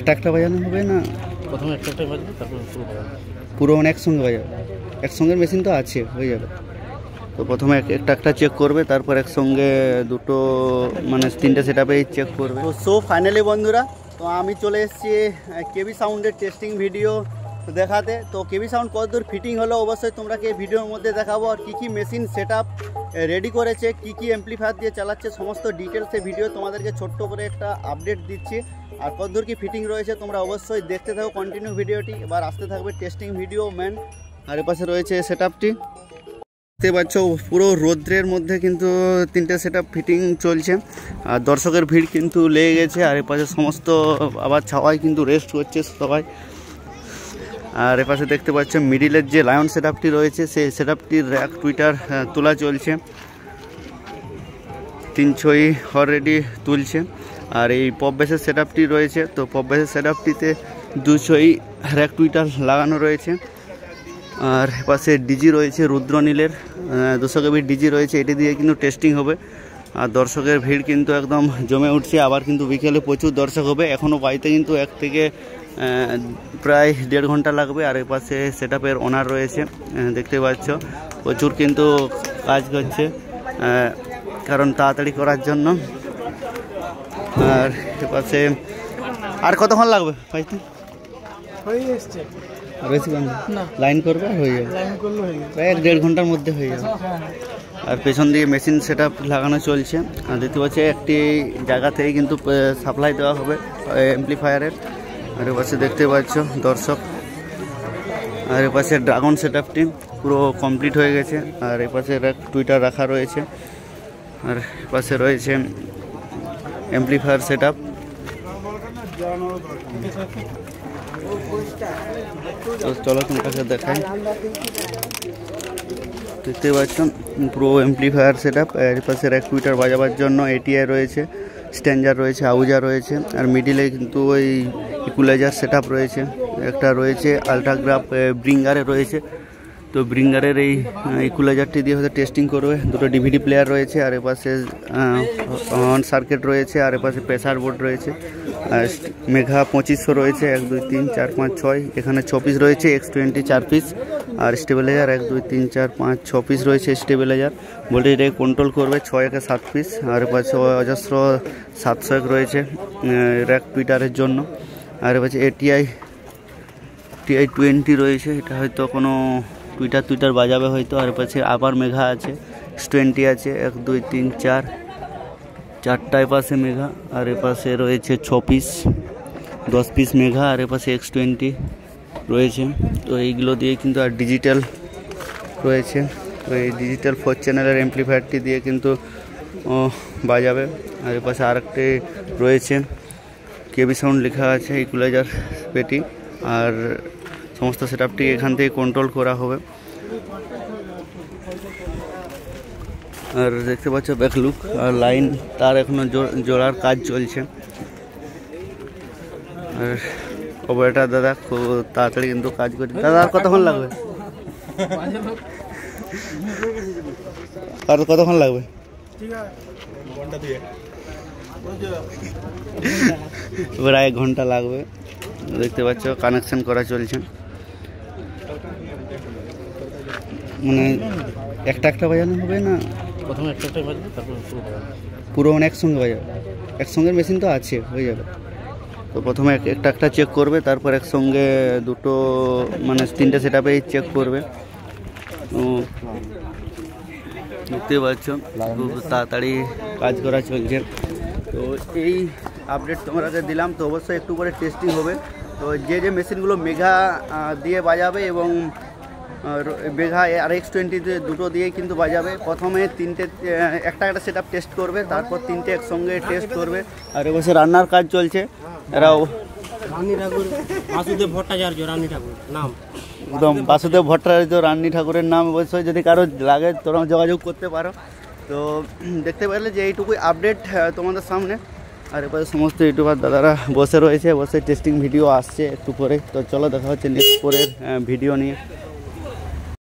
একটা একটা বাজানো হবে না? প্রথমে একটা বাজবে, তারপর পুরো মানে একসঙ্গে বাজাবে? একসঙ্গে মেশিন তো আছে, হয়ে যাবে। তো প্রথমে একটা একটা চেক করবে, তারপর একসঙ্গে দুটো মানে তিনটে সেটআপে চেক করবে। তো সো ফাইনালি বন্ধুরা, তো আমি চলে এসেছি কেবি সাউন্ডের টেস্টিং ভিডিও দেখাতে। তো কেবি সাউন্ড কতদূর ফিটিং হলো অবশ্যই তোমরাকে ভিডিওর মধ্যে দেখাবো। আর কী কী মেশিন সেটআপ রেডি করেছে, কী কী অ্যাম্পলিফায়ার দিয়ে চালাচ্ছে, সমস্ত ডিটেলসে ভিডিও তোমাদেরকে ছোট্ট করে একটা আপডেট দিচ্ছি। আর কতদূর কি ফিটিং রয়েছে তোমরা অবশ্যই দেখতে থাকো কন্টিনিউ ভিডিওটি। এবার আসতে থাকবে টেস্টিং ভিডিও ম্যান। আর এপাশে রয়েছে সেটআপটি, দেখতে পাচ্ছ পুরো রৌদ্রের মধ্যে কিন্তু তিনটে সেটআপ ফিটিং চলছে। আর দর্শকের ভিড় কিন্তু লেগে গেছে। আর এপাশে সমস্ত আবার ছাওয়ায় কিন্তু রেস্ট করছে সবাই। আর এপাশে দেখতে পাচ্ছ মিডিলের যে লায়ন সেটআপটি রয়েছে, সেই সেটআপটির র্যাক টুইটার তোলা চলছে। 300 অলরেডি তুলছে। আর এই পপ বেসের সেটআপটি রয়েছে, তো পপ বেসের সেটআপটিতে 200 র্যাক টুইটার লাগানো রয়েছে। আর পাশে ডিজি রয়েছে রুদ্রনীলের 200 কেবি ডিজি রয়েছে, এটি দিয়ে কিন্তু টেস্টিং হবে। আর দর্শকের ভিড় কিন্তু একদম জমে উঠছে। আবার কিন্তু বিকেলে প্রচুর দর্শক হবে। এখনও পাইতে কিন্তু 1 থেকে প্রায় 1.5 ঘন্টা লাগবে। আর এই পাশে সেটআপের ওনার রয়েছে, দেখতে পাচ্ছ প্রচুর কিন্তু কাজ করছে, কারণ তাড়াতাড়ি করার জন্য। আর এ পাশে আর কতক্ষণ লাগবে পাইতে? হয়ে এসছে, বেশি লাইন করবে, হয়ে যাবে প্রায় 1.5 ঘন্টার মধ্যে হয়ে যাবে। আর পেছন দিকে মেশিন সেটআপ লাগানো চলছে। আর দেখতে পাচ্ছি একটি জায়গা থেকে কিন্তু সাপ্লাই দেওয়া হবে অ্যাম্পলিফায়ারের। আর এপাশে দেখতে পাচ্ছ দর্শক। আর এপাশে ড্রাগন সেটআপটি পুরো কমপ্লিট হয়ে গেছে। আর এপাশে টুইটার রাখা রয়েছে। আর এপাশে রয়েছে অ্যাম্পলিফায়ার সেটআপ। চলো তোমাকে দেখাই। দেখতে পাচ্ছ পুরো অ্যাম্পলিফায়ার সেটআপ। এর পাশে এক টুইটার বাজাবার জন্য এটিআই রয়েছে, স্ট্যান্ডার রয়েছে, আউজা রয়েছে। আর মিডিলে কিন্তু ওই ইকুলাইজার সেটআপ রয়েছে, একটা রয়েছে আলট্রাগ্রাফ ব্রিঙ্গারে রয়েছে। তো ব্রিঙ্গারের এই ইকুলাইজারটি দিয়ে হয়তো টেস্টিং করবে। দুটো ডিভিডি প্লেয়ার রয়েছে। আর এপাশে অন সার্কিট রয়েছে। আর এপাশে প্রেসার বোর্ড রয়েছে। আর মেঘা 2500 রয়েছে, 1 2 3 4 5 6। এখানে 6 পিস রয়েছে, X20 4 পিস। আর স্টেবিলাইজার 1 2 3 4 5 6 পিস রয়েছে স্টেবিলাইজার। ভোল্টেজটাকে কন্ট্রোল করবে 6 একে 7 পিস। আর এপাশে অজস্র 701 রয়েছে র্যাক টুইটারের জন্য। আর এপাশে এটিআই TI-20 রয়েছে, এটা হয়তো কোনো টুইটার বাজাবে হয়তো। আর পাশে আবার মেঘা আছে, X20 আছে, 1 2 3 4 4টায় পাশে মেঘা। আর এপাশে রয়েছে 6 পিস 10 পিস মেঘা। আর এপাশে X20 রয়েছে। তো এইগুলো দিয়ে কিন্তু আর ডিজিটাল রয়েছে। তো এই ডিজিটাল 4 চ্যানেলের অ্যাম্পলিফায়ারটি দিয়ে কিন্তু বাজাবে। আর এপাশে আরেকটি রয়েছে, কেবি সাউন্ড লেখা আছে, ইকুলাইজার পেটি। আর সমস্ত সেটআপটি এখান থেকে কন্ট্রোল করা হবে। আর দেখতে পাচ্ছ ব্যাকলুক আর লাইন তার এখনো জোড়ার কাজ চলছে। আর অপারেটর দাদা খুব তাড়াতাড়ি কিন্তু কাজ করছে। দাদা আর কতক্ষণ লাগবে? আর কতক্ষণ লাগবে? প্রায় 1 ঘন্টা লাগবে। দেখতে পাচ্ছ কানেকশন করা চলছে। মানে একটা একটা বাজানো হবে না? প্রথমে একটা বাজবে, তারপর পুরো মানে একসঙ্গে বাজাবে? একসঙ্গে মেশিন তো আছে, হয়ে যাবে। তো প্রথমে একটা একটা চেক করবে, তারপর একসঙ্গে দুটো মানে তিনটে সেটআপে চেক করবে। দেখতে পাচ্ছ খুব তাড়াতাড়ি কাজ করা চলছে। তো এই আপডেট তোমাকে দিলাম। তো অবশ্যই একটু করে টেস্টিং হবে। তো যে মেশিনগুলো মেঘা দিয়ে বাজাবে এবং মেঘা আর X20 দুটো দিয়েই কিন্তু বাজাবে। প্রথমে একটা সেটআপ টেস্ট করবে, তারপর 3টে একসঙ্গে টেস্ট করবে। আর এবছর রান্নার কাজ চলছে। এরাও রানী ঠাকুর, বাসুদেব ভট্টাচার্য রানী ঠাকুর নাম, একদম বাসুদেব ভট্টাচার্য রানী ঠাকুরের নাম। অবশ্যই যদি কারো লাগে তোমরা যোগাযোগ করতে পারো। তো দেখতে পারলে যে এইটুকুই আপডেট তোমাদের সামনে। আর এবারে সমস্ত ইউটিউবার দাদারা বসে রয়েছে, বসে টেস্টিং ভিডিও আসছে একটু পরে। তো চলো দেখা হচ্ছে নেক্সট পরের ভিডিও নিয়ে।